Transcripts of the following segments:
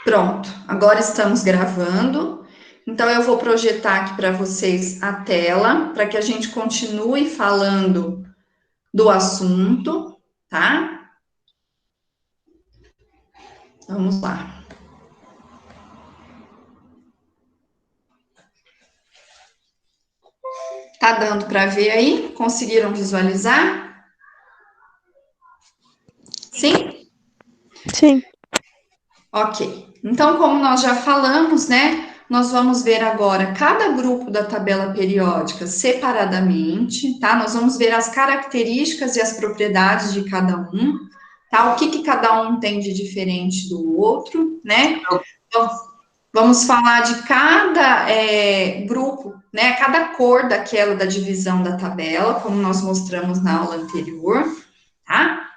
Pronto, agora estamos gravando. Então, eu vou projetar aqui para vocês a tela, para que a gente continue falando do assunto, tá? Vamos lá. Tá dando para ver aí? Conseguiram visualizar? Sim? Sim. Ok. Então, como nós já falamos, né? Nós vamos ver agora cada grupo da tabela periódica separadamente, tá? Nós vamos ver as características e as propriedades de cada um, tá? O que cada um tem de diferente do outro, né? Então, vamos falar de cada grupo, né? Cada cor daquela da divisão da tabela, como nós mostramos na aula anterior, tá?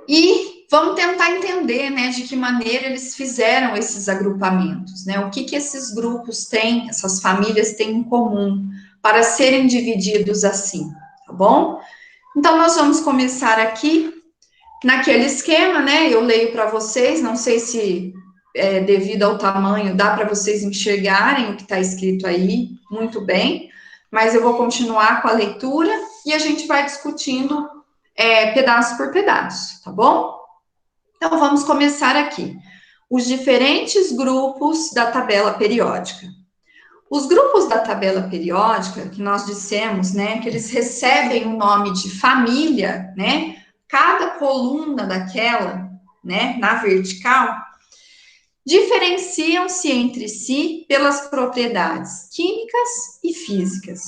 E vamos tentar entender, né, de que maneira eles fizeram esses agrupamentos, né? O que esses grupos têm, essas famílias têm em comum para serem divididos assim, tá bom? Então, nós vamos começar aqui naquele esquema, né? Eu leio para vocês, não sei se devido ao tamanho dá para vocês enxergarem o que está escrito aí muito bem, mas eu vou continuar com a leitura e a gente vai discutindo pedaço por pedaço, tá bom? Então, vamos começar aqui. Os diferentes grupos da tabela periódica. Os grupos da tabela periódica, que nós dissemos, né, que eles recebem o nome de família, né, cada coluna daquela, né, na vertical, diferenciam-se entre si pelas propriedades químicas e físicas.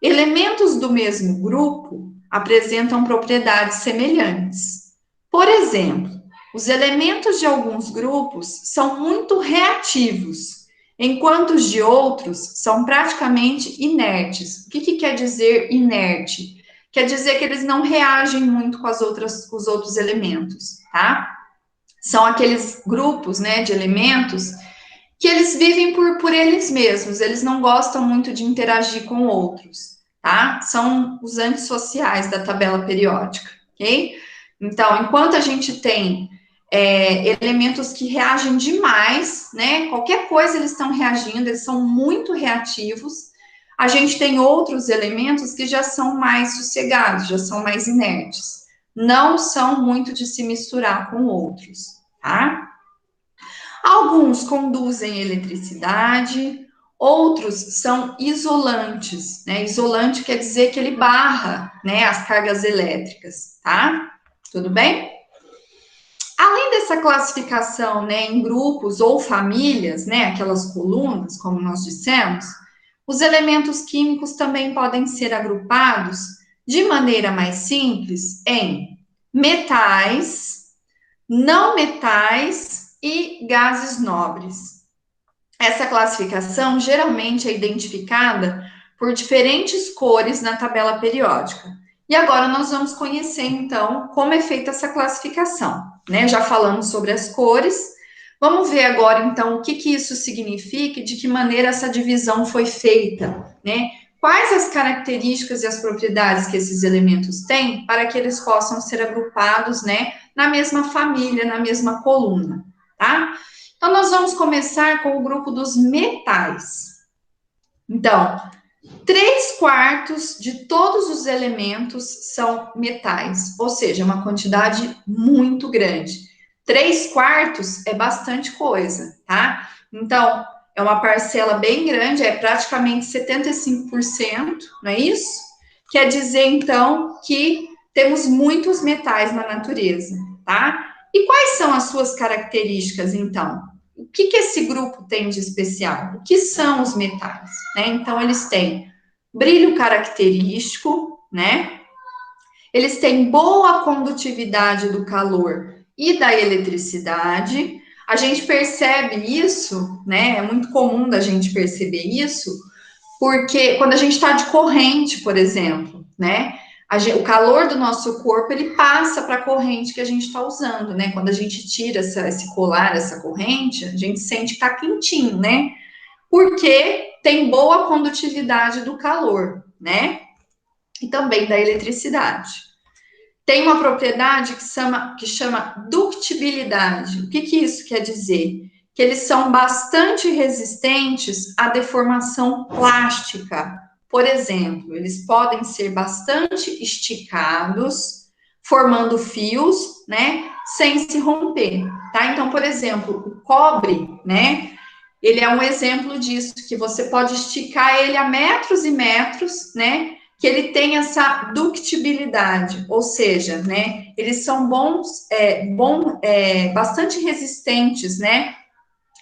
Elementos do mesmo grupo apresentam propriedades semelhantes. Por exemplo, os elementos de alguns grupos são muito reativos, enquanto os de outros são praticamente inertes. O que quer dizer inerte? Quer dizer que eles não reagem muito com com os outros elementos, tá? São aqueles grupos, né, de elementos que eles vivem por eles mesmos, eles não gostam muito de interagir com outros, tá? São os antissociais da tabela periódica, ok? Então, enquanto a gente tem elementos que reagem demais, né? Qualquer coisa eles estão reagindo, eles são muito reativos. A gente tem outros elementos que já são mais sossegados, já são mais inertes. Não são muito de se misturar com outros, tá? Alguns conduzem eletricidade, outros são isolantes, né? Isolante quer dizer que ele barra, né, as cargas elétricas, tá? Tudo bem? Além dessa classificação, né, em grupos ou famílias, né, aquelas colunas, como nós dissemos, os elementos químicos também podem ser agrupados de maneira mais simples em metais, não metais e gases nobres. Essa classificação geralmente é identificada por diferentes cores na tabela periódica. E agora nós vamos conhecer, então, como é feita essa classificação, né? Já falamos sobre as cores. Vamos ver agora, então, o que isso significa e de que maneira essa divisão foi feita, né? Quais as características e as propriedades que esses elementos têm para que eles possam ser agrupados, né, na mesma família, na mesma coluna, tá? Então, nós vamos começar com o grupo dos metais. Então, 3/4 de todos os elementos são metais, ou seja, uma quantidade muito grande. 3/4 é bastante coisa, tá? Então, é uma parcela bem grande, é praticamente 75%, não é isso? Quer dizer, então, que temos muitos metais na natureza, tá? E quais são as suas características, então? O que esse grupo tem de especial? O que são os metais? Né? Então, eles têm brilho característico, né? Eles têm boa condutividade do calor e da eletricidade. A gente percebe isso, né? É muito comum da gente perceber isso, porque quando a gente está de corrente, por exemplo, né? O calor do nosso corpo ele passa para a corrente que a gente está usando, né? Quando a gente tira esse colar, essa corrente, a gente sente que está quentinho, né? Porque tem boa condutividade do calor, né? E também da eletricidade. tem uma propriedade que chama ductibilidade. O que isso quer dizer? Que eles são bastante resistentes à deformação plástica. Por exemplo, eles podem ser bastante esticados, formando fios, né, sem se romper, tá? Então, por exemplo, o cobre, né, ele é um exemplo disso, que você pode esticar ele a metros e metros, né, que ele tem essa ductibilidade, ou seja, né, eles são bastante resistentes, né,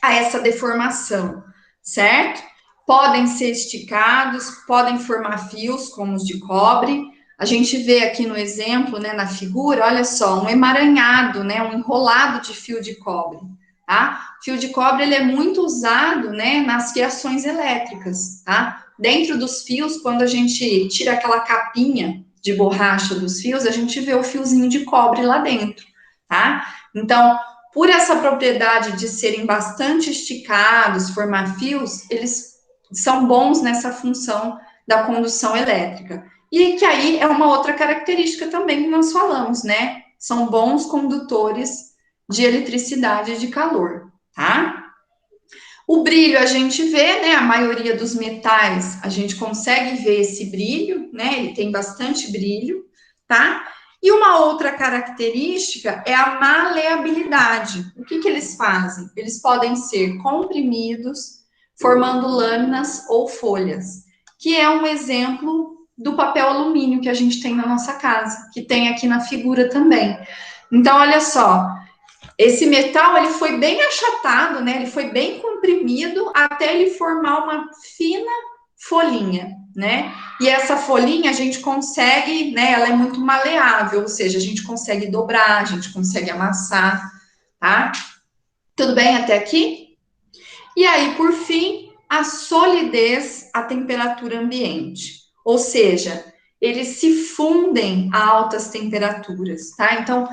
a essa deformação, certo? Podem ser esticados, podem formar fios, como os de cobre. A gente vê aqui no exemplo, né, na figura, olha só, um emaranhado, né, um enrolado de fio de cobre, tá? Fio de cobre, ele é muito usado, né, nas fiações elétricas, tá? Dentro dos fios, quando a gente tira aquela capinha de borracha dos fios, a gente vê o fiozinho de cobre lá dentro, tá? Então, por essa propriedade de serem bastante esticados, formar fios, eles são bons nessa função da condução elétrica. E que aí é uma outra característica também que nós falamos, né? São bons condutores de eletricidade e de calor, tá? O brilho a gente vê, né? A maioria dos metais a gente consegue ver esse brilho, né? Ele tem bastante brilho, tá? E uma outra característica é a maleabilidade. O que eles fazem? Eles podem ser comprimidos, formando lâminas ou folhas, que é um exemplo do papel alumínio que a gente tem na nossa casa, que tem aqui na figura também. Então, olha só, esse metal, ele foi bem achatado, né? Ele foi bem comprimido até ele formar uma fina folhinha, né? E essa folhinha a gente consegue, né? Ela é muito maleável, ou seja, a gente consegue dobrar, a gente consegue amassar, tá? Tudo bem até aqui? E aí, por fim, a solidez à temperatura ambiente, ou seja, eles se fundem a altas temperaturas, tá? Então,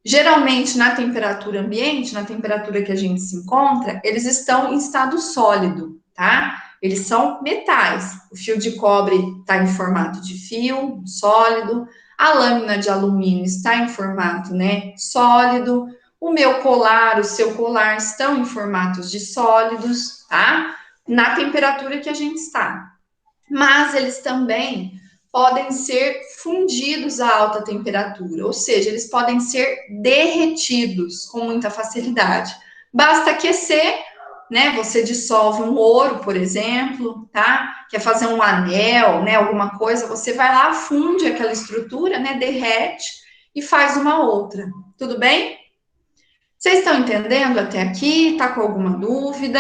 geralmente, na temperatura ambiente, na temperatura que a gente se encontra, eles estão em estado sólido, tá? Eles são metais. O fio de cobre está em formato de fio, sólido. A lâmina de alumínio está em formato, né, sólido. O meu colar, o seu colar estão em formatos de sólidos, tá? Na temperatura que a gente está. Mas eles também podem ser fundidos a alta temperatura, ou seja, eles podem ser derretidos com muita facilidade. Basta aquecer, né? Você dissolve um ouro, por exemplo, tá? Quer fazer um anel, né? Alguma coisa, você vai lá, funde aquela estrutura, né? Derrete e faz uma outra. Tudo bem? Vocês estão entendendo até aqui? Tá com alguma dúvida?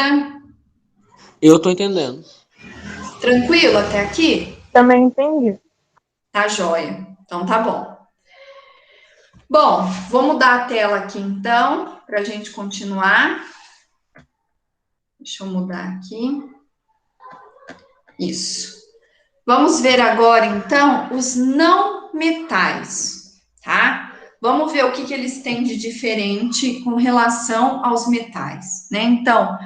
Eu tô entendendo. Tranquilo até aqui? Também entendi. Tá joia. Então tá bom. Bom, vou mudar a tela aqui então, para a gente continuar. Deixa eu mudar aqui. Isso. Vamos ver agora então os não metais, tá? Vamos ver o que eles têm de diferente com relação aos metais, né? Então,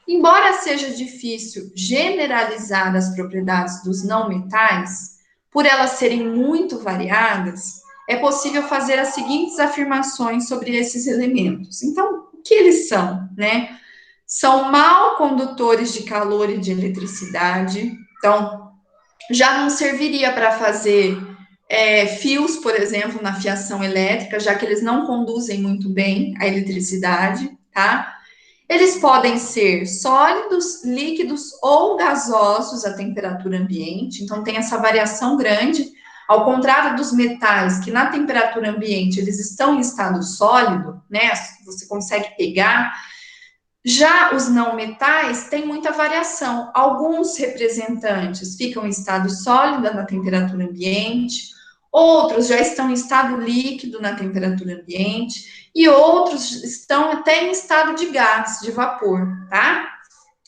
embora seja difícil generalizar as propriedades dos não metais, por elas serem muito variadas, é possível fazer as seguintes afirmações sobre esses elementos. Então, o que eles são, né? São mal condutores de calor e de eletricidade. Então, já não serviria para fazer fios, por exemplo, na fiação elétrica, já que eles não conduzem muito bem a eletricidade, tá? Eles podem ser sólidos, líquidos ou gasosos à temperatura ambiente, então tem essa variação grande, ao contrário dos metais, que na temperatura ambiente eles estão em estado sólido, né? Você consegue pegar. Já os não metais têm muita variação. Alguns representantes ficam em estado sólido na temperatura ambiente, outros já estão em estado líquido na temperatura ambiente, e outros estão até em estado de gás, de vapor, tá?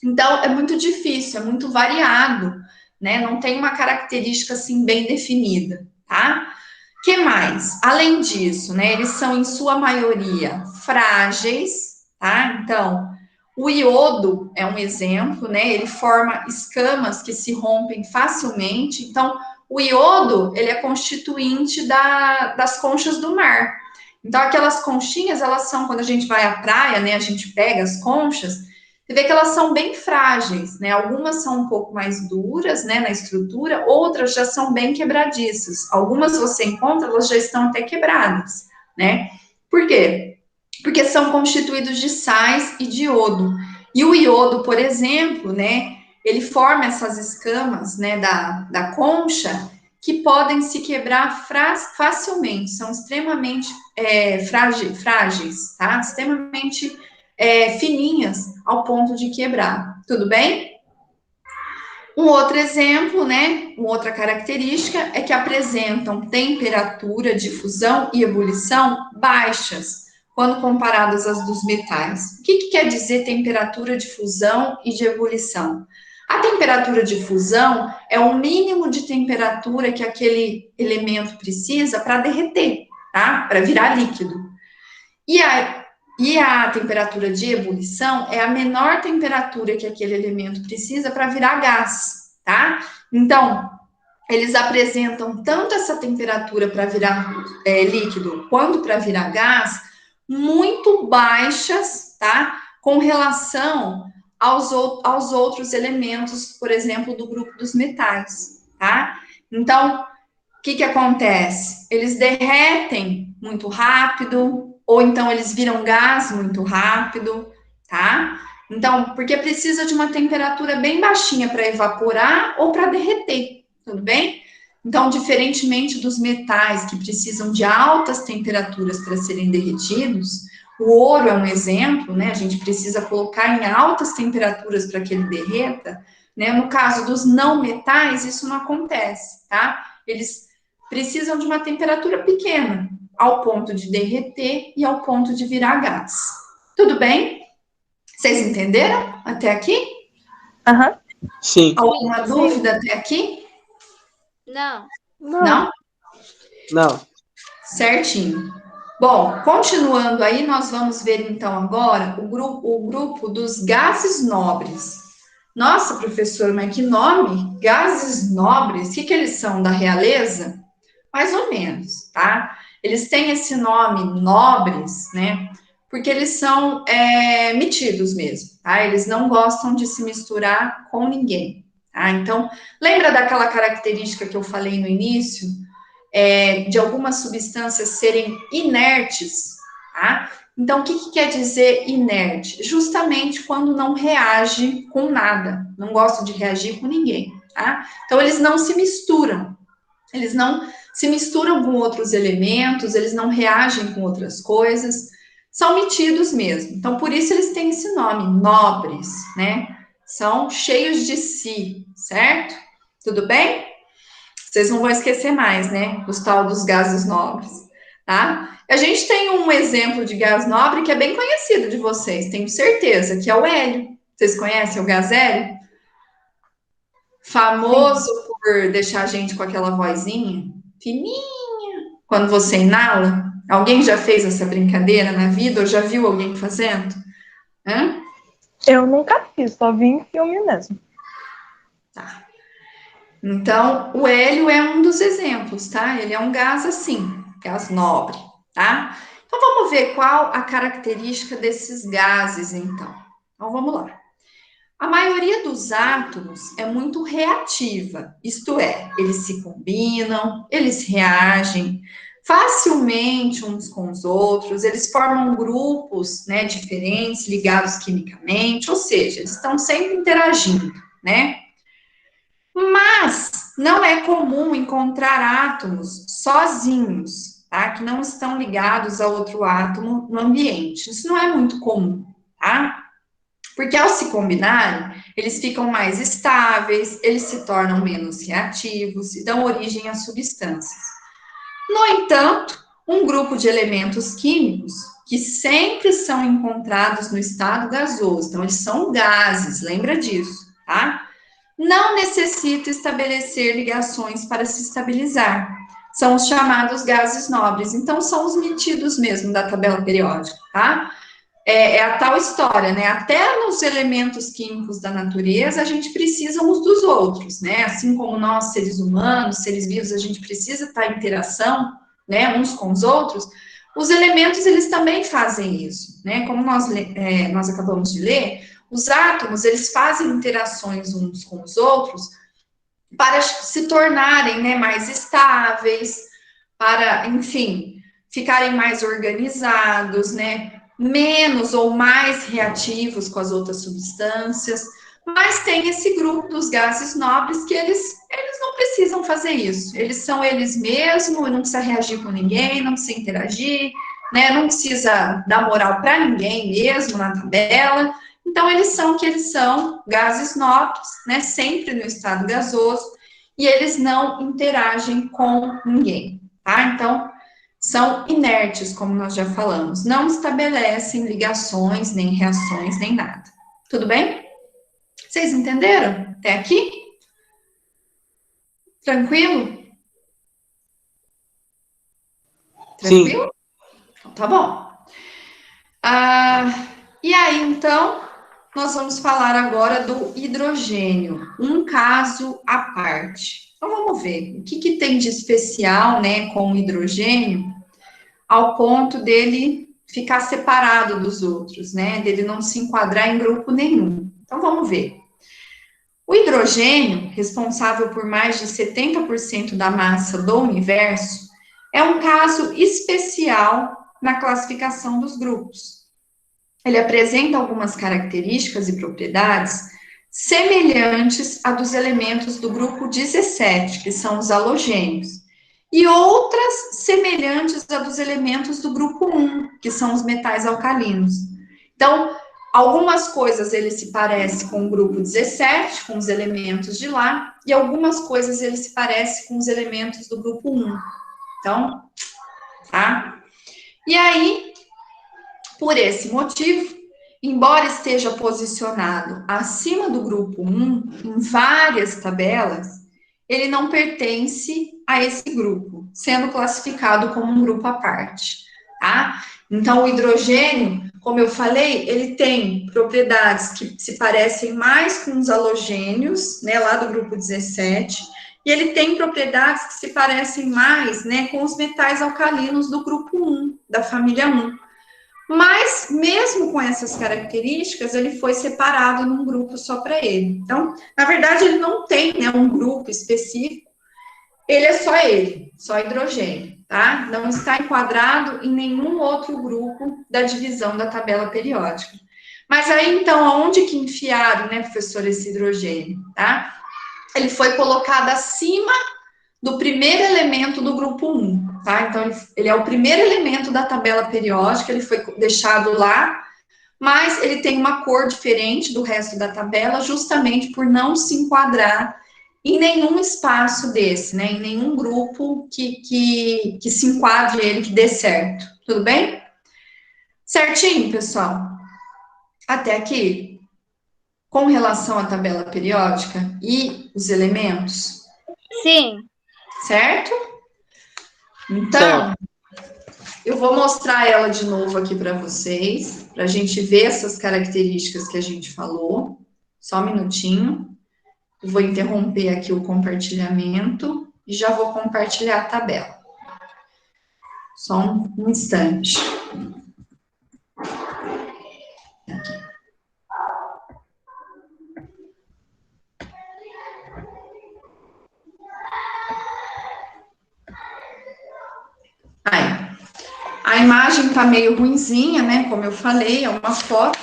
Então, é muito difícil, é muito variado, né? Não tem uma característica assim bem definida, tá? Que mais? Além disso, né? Eles são, em sua maioria, frágeis, tá? Então, o iodo é um exemplo, né? Ele forma escamas que se rompem facilmente. Então, o iodo, ele é constituinte das conchas do mar. Então, aquelas conchinhas, elas são, quando a gente vai à praia, né, a gente pega as conchas, você vê que elas são bem frágeis, né? Algumas são um pouco mais duras, né, na estrutura, outras já são bem quebradiças. Algumas você encontra, elas já estão até quebradas, né? Por quê? Porque são constituídos de sais e de iodo. E o iodo, por exemplo, né, ele forma essas escamas, né, da concha, que podem se quebrar facilmente, são extremamente frágeis, tá? Extremamente fininhas ao ponto de quebrar. Tudo bem? Um outro exemplo, né, uma outra característica é que apresentam temperatura de fusão e ebulição baixas, quando comparadas às dos metais. O que quer dizer temperatura de fusão e de ebulição? A temperatura de fusão é o mínimo de temperatura que aquele elemento precisa para derreter, tá? Para virar líquido. E a temperatura de ebulição é a menor temperatura que aquele elemento precisa para virar gás, tá? Então, eles apresentam tanto essa temperatura para virar líquido quanto para virar gás muito baixas, tá? Com relação aos outros elementos, por exemplo, do grupo dos metais, tá? Então, o que acontece? Eles derretem muito rápido, ou então eles viram gás muito rápido, tá? Então, porque precisa de uma temperatura bem baixinha para evaporar ou para derreter, tudo bem? Então, diferentemente dos metais que precisam de altas temperaturas para serem derretidos, o ouro é um exemplo, né? A gente precisa colocar em altas temperaturas para que ele derreta, né? No caso dos não metais, isso não acontece, tá? Eles precisam de uma temperatura pequena, ao ponto de derreter e ao ponto de virar gás. Tudo bem? Vocês entenderam até aqui? Aham. Sim. Alguma dúvida até aqui? Não. Não? Não. Certinho. Bom, continuando aí, nós vamos ver então agora o grupo dos gases nobres. Nossa, professor, mas que nome? Gases nobres? O que eles são? Da realeza? Mais ou menos, tá? Eles têm esse nome nobres, né? Porque eles são metidos mesmo, tá? Eles não gostam de se misturar com ninguém, tá? Então, lembra daquela característica que eu falei no início? De algumas substâncias serem inertes, tá? Então, o que quer dizer inerte? Justamente quando não reage com nada, não gosta de reagir com ninguém, tá? Então, eles não se misturam, eles não se misturam com outros elementos, eles não reagem com outras coisas, são metidos mesmo. Então, por isso eles têm esse nome, nobres, né? São cheios de si, certo? Tudo bem? Vocês não vão esquecer mais, né? Os tal dos gases nobres, tá? A gente tem um exemplo de gás nobre que é bem conhecido de vocês, tenho certeza, que é o hélio. Vocês conhecem o gás hélio? Famoso por deixar a gente com aquela vozinha fininha quando você inala. Alguém já fez essa brincadeira na vida ou já viu alguém fazendo? Hã? Eu nunca fiz, só vi em filme mesmo. Tá. Então, o hélio é um dos exemplos, tá? Ele é um gás assim, gás nobre, tá? Então, vamos ver qual a característica desses gases, então. Então, vamos lá. A maioria dos átomos é muito reativa, isto é, eles se combinam, eles reagem facilmente uns com os outros, eles formam grupos, né, diferentes, ligados quimicamente, ou seja, eles estão sempre interagindo, né? Mas não é comum encontrar átomos sozinhos, tá? Que não estão ligados a outro átomo no ambiente. Isso não é muito comum, tá? Porque ao se combinarem, eles ficam mais estáveis, eles se tornam menos reativos e dão origem a substâncias. No entanto, um grupo de elementos químicos que sempre são encontrados no estado gasoso, então eles são gases, lembra disso, tá? Não necessita estabelecer ligações para se estabilizar. São os chamados gases nobres, então são os metidos mesmo da tabela periódica, tá? é a tal história, né? Até nos elementos químicos da natureza, a gente precisa uns dos outros, né? Assim como nós, seres humanos, seres vivos, a gente precisa estar em interação, né, uns com os outros. Os elementos, eles também fazem isso, né? Como nós acabamos de ler, os átomos, eles fazem interações uns com os outros para se tornarem, né, mais estáveis, para, enfim, ficarem mais organizados, né, menos ou mais reativos com as outras substâncias. Mas tem esse grupo dos gases nobres que eles não precisam fazer isso. Eles são eles mesmos, não precisa reagir com ninguém, não precisa interagir, né, não precisa dar moral para ninguém mesmo na tabela. Então, eles são o que eles são, gases nobres, né, sempre no estado gasoso, e eles não interagem com ninguém, tá? Então, são inertes, como nós já falamos, não estabelecem ligações, nem reações, nem nada. Tudo bem? Vocês entenderam até aqui? Tranquilo? Tranquilo? Sim. Então, tá bom. E aí, então, nós vamos falar agora do hidrogênio, um caso à parte. Então, vamos ver o que tem de especial, né, com o hidrogênio, ao ponto dele ficar separado dos outros, né, dele não se enquadrar em grupo nenhum. Então, vamos ver. O hidrogênio, responsável por mais de 70% da massa do universo, é um caso especial na classificação dos grupos. Ele apresenta algumas características e propriedades semelhantes a dos elementos do grupo 17, que são os halogênios, e outras semelhantes a dos elementos do grupo 1, que são os metais alcalinos. Então, algumas coisas ele se parece com o grupo 17, com os elementos de lá, e algumas coisas ele se parece com os elementos do grupo 1. Então, tá? E aí, por esse motivo, embora esteja posicionado acima do grupo 1 em várias tabelas, ele não pertence a esse grupo, sendo classificado como um grupo à parte, tá? Então, o hidrogênio, como eu falei, ele tem propriedades que se parecem mais com os halogênios, né, lá do grupo 17, e ele tem propriedades que se parecem mais, né, com os metais alcalinos do grupo 1, da família 1. Mas, mesmo com essas características, ele foi separado num grupo só para ele. Então, na verdade, ele não tem, né, um grupo específico, ele é só ele, só hidrogênio, tá? Não está enquadrado em nenhum outro grupo da divisão da tabela periódica. Mas aí, então, aonde que enfiaram, né, professor, esse hidrogênio, tá? Ele foi colocado acima do primeiro elemento do grupo 1, tá? Então, ele é o primeiro elemento da tabela periódica, ele foi deixado lá, mas ele tem uma cor diferente do resto da tabela, justamente por não se enquadrar em nenhum espaço desse, né? Em nenhum grupo que se enquadre ele, que dê certo. Tudo bem? Certinho, pessoal? Até aqui, com relação à tabela periódica e os elementos, Sim. certo? Então, Certo. eu vou mostrar ela de novo aqui para vocês, para a gente ver essas características que a gente falou. Só um minutinho. Eu vou interromper aqui o compartilhamento e já vou compartilhar a tabela. Só um instante. Aí. A imagem está meio ruinzinha, né? Como eu falei, é uma foto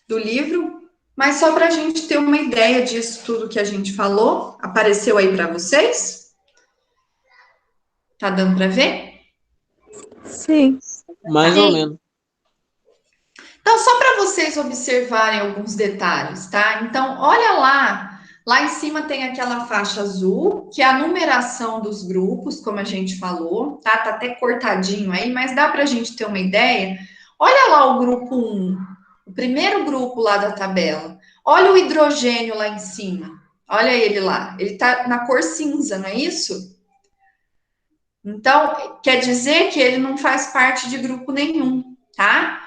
do livro, mas só para a gente ter uma ideia disso tudo que a gente falou. Apareceu aí para vocês? Tá dando para ver? Sim. Mais ou menos. Então, só para vocês observarem alguns detalhes, tá? Então, olha lá em cima tem aquela faixa azul, que é a numeração dos grupos, como a gente falou, tá? Tá até cortadinho aí, mas dá para a gente ter uma ideia. Olha lá o grupo 1, o primeiro grupo lá da tabela. Olha o hidrogênio lá em cima. Olha ele lá. Ele tá na cor cinza, não é isso? Então, quer dizer que ele não faz parte de grupo nenhum, tá?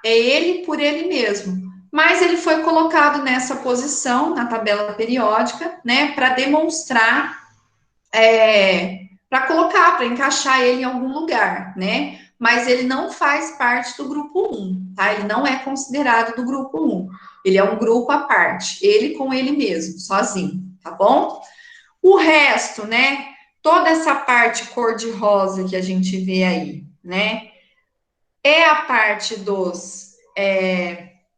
é ele por ele mesmo. Mas ele foi colocado nessa posição, na tabela periódica, né, para demonstrar, para encaixar ele em algum lugar, né? Mas ele não faz parte do grupo 1, tá? Ele não é considerado do grupo 1. Ele é um grupo à parte, ele com ele mesmo, sozinho, tá bom? O resto, né? Toda essa parte cor-de-rosa que a gente vê aí, né? É a parte dos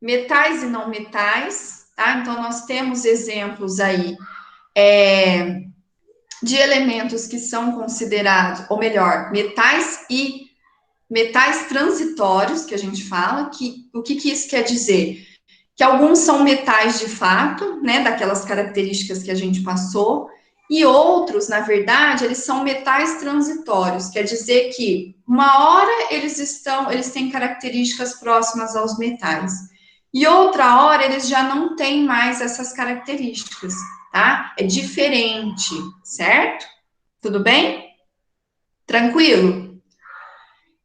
metais e não metais, tá? Então, nós temos exemplos aí de elementos que são considerados, ou melhor, metais transitórios, que a gente fala, o que isso quer dizer? Que alguns são metais de fato, né, daquelas características que a gente passou, e outros, na verdade, eles são metais transitórios, quer dizer que uma hora eles têm características próximas aos metais, e outra hora eles já não têm mais essas características, tá? É diferente, certo? Tudo bem? Tranquilo?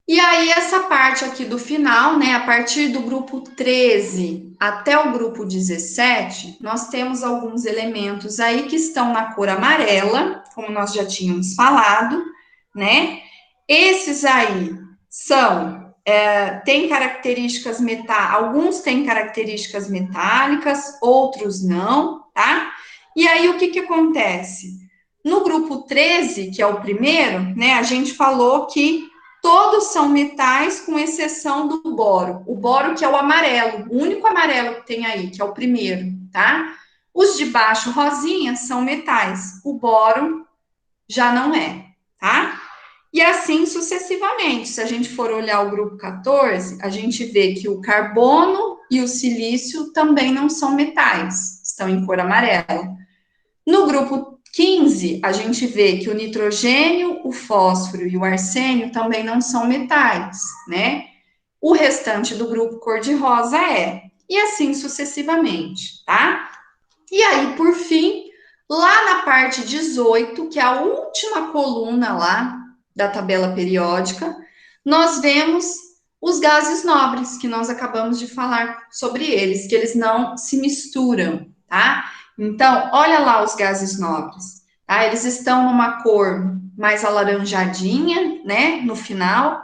E aí, essa parte aqui do final, né, a partir do grupo 13 até o grupo 17, nós temos alguns elementos aí que estão na cor amarela, como nós já tínhamos falado, né? Esses aí têm características alguns têm características metálicas, outros não, tá? E aí, o que acontece? No grupo 13, que é o primeiro, né, a gente falou que todos são metais, com exceção do boro. O boro, que é o amarelo, o único amarelo que tem aí, que é o primeiro, tá? Os de baixo, rosinha, são metais. O boro já não é, tá? E assim sucessivamente. Se a gente for olhar o grupo 14, a gente vê que o carbono e o silício também não são metais, estão em cor amarela. No grupo 15, a gente vê que o nitrogênio, o fósforo e o arsênio também não são metais, né? O restante do grupo cor-de-rosa é. E assim sucessivamente, tá? E aí, por fim, lá na parte 18, que é a última coluna lá da tabela periódica, nós vemos os gases nobres, que nós acabamos de falar sobre eles, que eles não se misturam, tá? Então, olha lá os gases nobres, tá? Eles estão numa cor mais alaranjadinha, né, no final.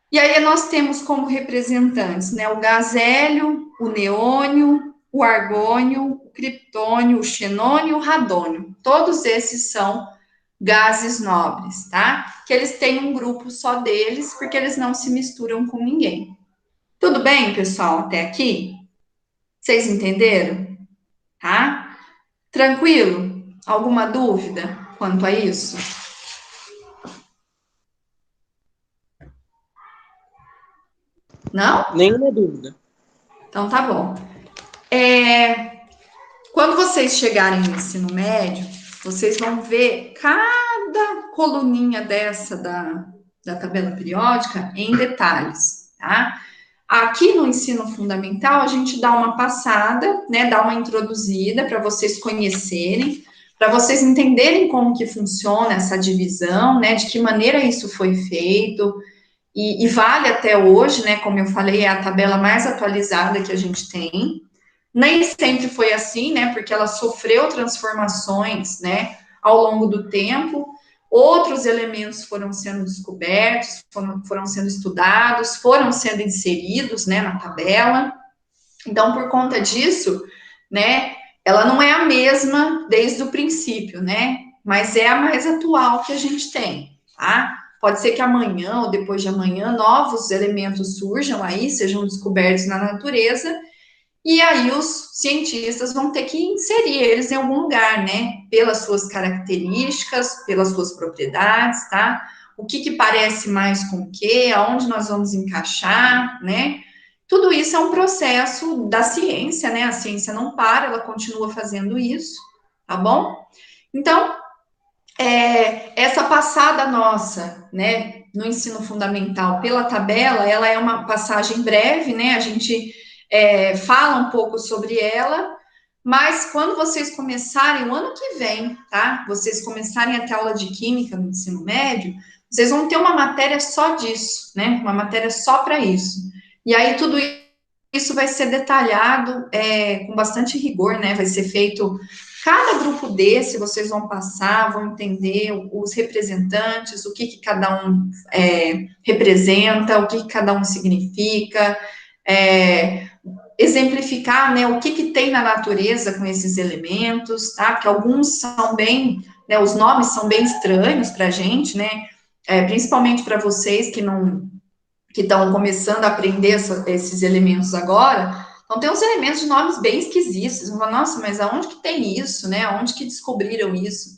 E aí nós temos como representantes, né, o gás hélio, o neônio, o argônio, o criptônio, o xenônio e o radônio. Todos esses são gases nobres, tá? Que eles têm um grupo só deles, porque eles não se misturam com ninguém. Tudo bem, pessoal, até aqui? Vocês entenderam? Tá? Tranquilo? Alguma dúvida quanto a isso? Não? Nenhuma dúvida. Então tá bom. Quando vocês chegarem no ensino médio, vocês vão ver cada coluninha dessa da tabela periódica em detalhes, tá? Aqui no ensino fundamental, a gente dá uma passada, né, dá uma introduzida para vocês conhecerem, para vocês entenderem como que funciona essa divisão, né, de que maneira isso foi feito, e vale até hoje, né, como eu falei, é a tabela mais atualizada que a gente tem. Nem sempre foi assim, né, porque ela sofreu transformações, né, ao longo do tempo. Outros elementos foram sendo descobertos, foram sendo estudados, foram sendo inseridos, né, na tabela. Então, por conta disso, né, ela não é a mesma desde o princípio, né, mas é a mais atual que a gente tem, tá? Pode ser que amanhã ou depois de amanhã novos elementos surjam aí, sejam descobertos na natureza, e aí os cientistas vão ter que inserir eles em algum lugar, né? Pelas suas características, pelas suas propriedades, tá? O que parece mais com o quê, aonde nós vamos encaixar, né? Tudo isso é um processo da ciência, né? A ciência não para, ela continua fazendo isso, tá bom? Então, essa passada nossa, né, no ensino fundamental pela tabela, ela é uma passagem breve, né? A gente fala um pouco sobre ela, mas quando vocês começarem, o ano que vem, tá? Vocês começarem a ter aula de química no ensino médio, vocês vão ter uma matéria só disso, né? Uma matéria só para isso. E aí tudo isso vai ser detalhado com bastante rigor, né? Vai ser feito cada grupo desse, vocês vão passar, vão entender os representantes, o que cada um representa, o que cada um significa, exemplificar, né, o que tem na natureza com esses elementos, tá? Porque alguns são bem, né, os nomes são bem estranhos para a gente, né? Principalmente para vocês que estão começando a aprender esses elementos agora. Então, tem uns elementos de nomes bem esquisitos. Vocês vão falar, nossa, mas aonde que tem isso, né? Aonde que descobriram isso?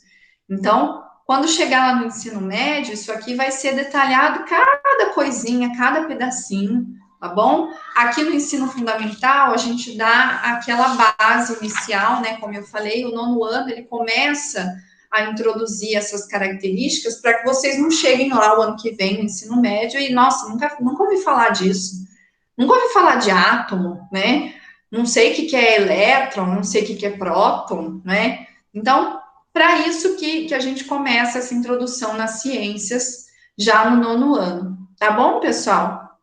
Então, quando chegar lá no ensino médio, isso aqui vai ser detalhado cada coisinha, cada pedacinho, tá bom? Aqui no ensino fundamental, a gente dá aquela base inicial, né? Como eu falei, o nono ano, ele começa a introduzir essas características para que vocês não cheguem lá o ano que vem no ensino médio e, nossa, nunca ouvi falar disso. Nunca ouvi falar de átomo, né? Não sei o que é elétron, não sei o que é próton, né? Então, para isso que a gente começa essa introdução nas ciências já no nono ano. Tá bom, pessoal?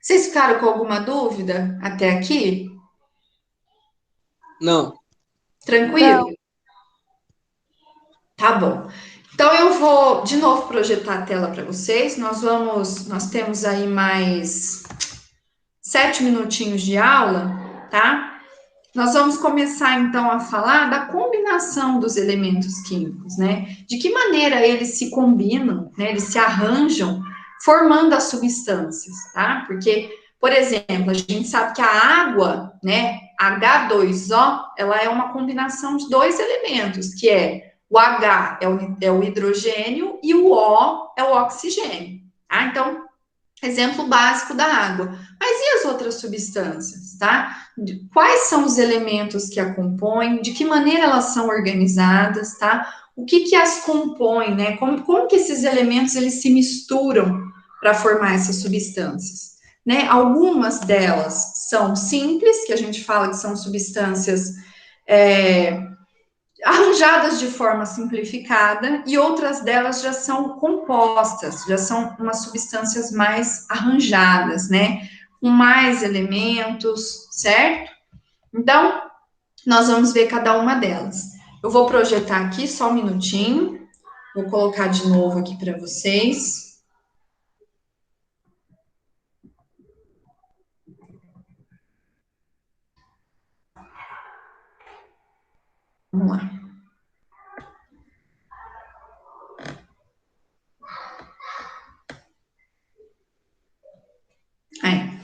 Vocês ficaram com alguma dúvida até aqui? Não. Tranquilo? Não. Tá bom. Então eu vou de novo projetar a tela para vocês. Nós temos aí mais 7 minutinhos de aula, tá? Nós vamos começar então a falar da combinação dos elementos químicos, né? De que maneira eles se combinam, né? Eles se arranjam formando as substâncias, tá? Porque, por exemplo, a gente sabe que a água, né, H2O, ela é uma combinação de dois elementos, que é o H é o hidrogênio e o O é o oxigênio, tá? Então, exemplo básico da água. Mas e as outras substâncias, tá? Quais são os elementos que a compõem? De que maneira elas são organizadas, tá? O que as compõe, né? Como que esses elementos eles se misturam para formar essas substâncias, né? Algumas delas são simples, que a gente fala que são substâncias arranjadas de forma simplificada, e outras delas já são compostas, já são umas substâncias mais arranjadas, né? Com mais elementos, certo? Então, nós vamos ver cada uma delas. Eu vou projetar aqui só um minutinho, vou colocar de novo aqui para vocês. Vamos lá. Aí.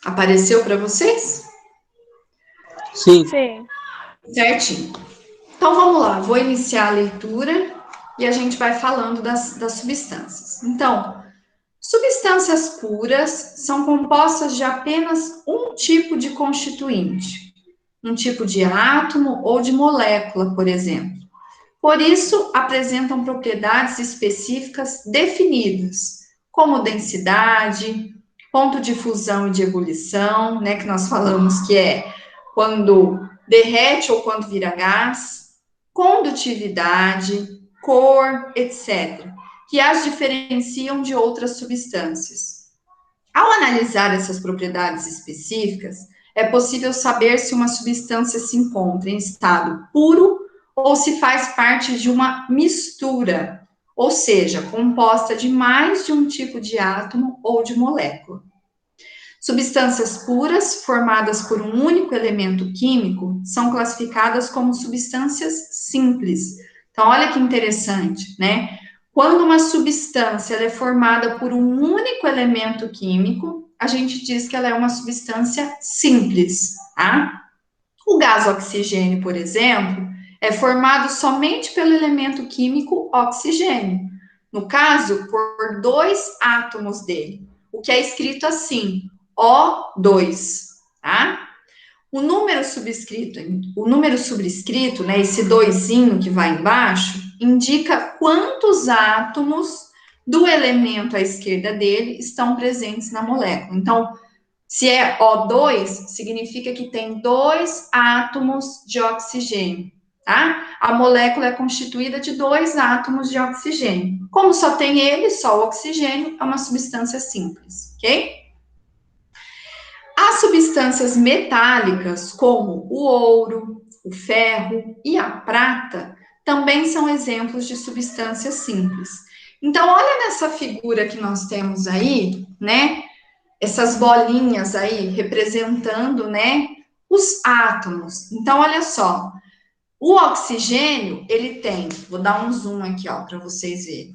Apareceu para vocês? Sim. Sim. Certinho. Então vamos lá, vou iniciar a leitura e a gente vai falando das substâncias. Então, substâncias puras são compostas de apenas um tipo de constituinte, um tipo de átomo ou de molécula, por exemplo. Por isso, apresentam propriedades específicas definidas, como densidade, ponto de fusão e de ebulição, né, que nós falamos que é quando derrete ou quando vira gás, condutividade, cor, etc., que as diferenciam de outras substâncias. Ao analisar essas propriedades específicas, é possível saber se uma substância se encontra em estado puro ou se faz parte de uma mistura, ou seja, composta de mais de um tipo de átomo ou de molécula. Substâncias puras, formadas por um único elemento químico, são classificadas como substâncias simples. Então, olha que interessante, né? Quando uma substância é formada por um único elemento químico, a gente diz que ela é uma substância simples, tá? O gás oxigênio, por exemplo, é formado somente pelo elemento químico oxigênio. No caso, por dois átomos dele, o que é escrito assim, O2, tá? O número subscrito, né, esse doisinho que vai embaixo, indica quantos átomos do elemento à esquerda dele estão presentes na molécula. Então, se é O2, significa que tem dois átomos de oxigênio, tá? tá? A molécula é constituída de 2 átomos de oxigênio. Como só tem ele, só o oxigênio, é uma substância simples, ok? As substâncias metálicas, como o ouro, o ferro e a prata, também são exemplos de substâncias simples. Então, olha nessa figura que nós temos aí, né? Essas bolinhas aí representando, né, os átomos. Então, olha só, o oxigênio, ele tem, vou dar um zoom aqui, ó, para vocês verem.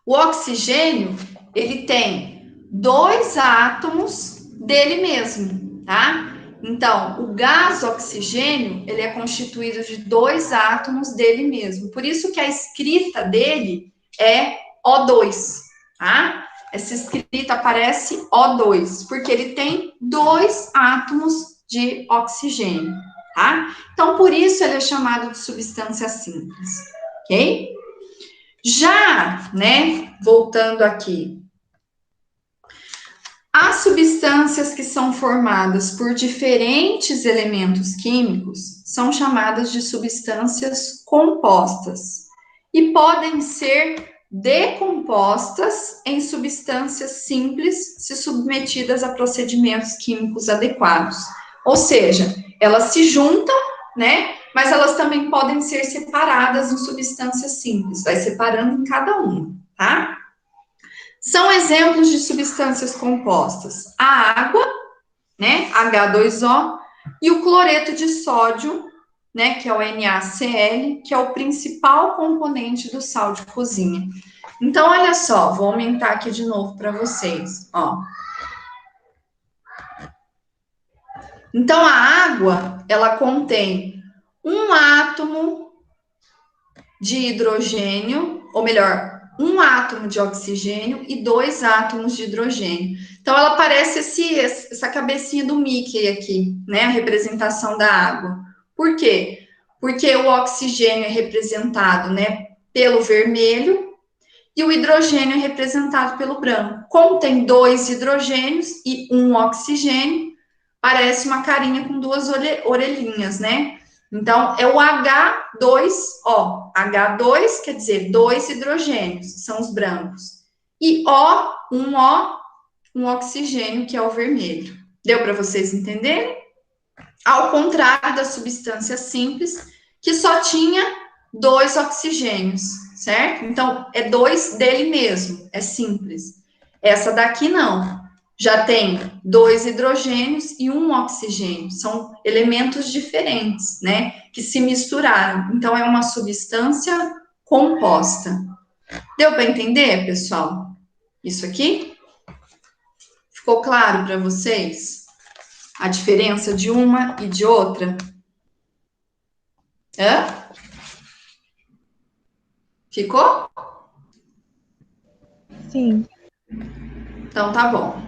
O oxigênio, ele tem 2 átomos dele mesmo, tá? Então, o gás oxigênio, ele é constituído de 2 átomos dele mesmo. Por isso que a escrita dele é O2, tá? Essa escrita aparece O2, porque ele tem 2 átomos de oxigênio, tá? Então, por isso ele é chamado de substância simples, ok? Já, né, voltando aqui, as substâncias que são formadas por diferentes elementos químicos são chamadas de substâncias compostas e podem ser decompostas em substâncias simples se submetidas a procedimentos químicos adequados. Ou seja, elas se juntam, né? Mas elas também podem ser separadas em substâncias simples, vai separando em cada uma, tá? São exemplos de substâncias compostas: a água, né, H2O, e o cloreto de sódio, né, que é o NaCl, que é o principal componente do sal de cozinha. Então, olha só, vou aumentar aqui de novo para vocês, ó. Então, a água, ela contém um átomo de hidrogênio, ou melhor, um átomo de oxigênio e 2 átomos de hidrogênio. Então, ela parece essa cabecinha do Mickey aqui, né? A representação da água. Por quê? Porque o oxigênio é representado, né, pelo vermelho e o hidrogênio é representado pelo branco. Como tem 2 hidrogênios e um oxigênio, parece uma carinha com 2 orelhinhas, né? Então, é o H2O. H2 quer dizer 2 hidrogênios, são os brancos. E O, um oxigênio, que é o vermelho. Deu para vocês entenderem? Ao contrário da substância simples, que só tinha 2 oxigênios, certo? Então, é 2 dele mesmo, é simples. Essa daqui não. Já tem 2 hidrogênios e um oxigênio. São elementos diferentes, né? Que se misturaram. Então, é uma substância composta. Deu para entender, pessoal? Isso aqui? Ficou claro para vocês? A diferença de uma e de outra? Hã? Ficou? Sim. Então, tá bom.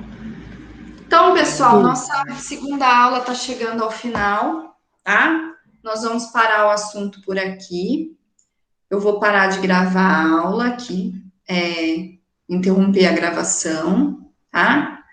Então, pessoal, nossa segunda aula está chegando ao final, tá? Nós vamos parar o assunto por aqui. Eu vou parar de gravar a aula aqui, interromper a gravação, tá?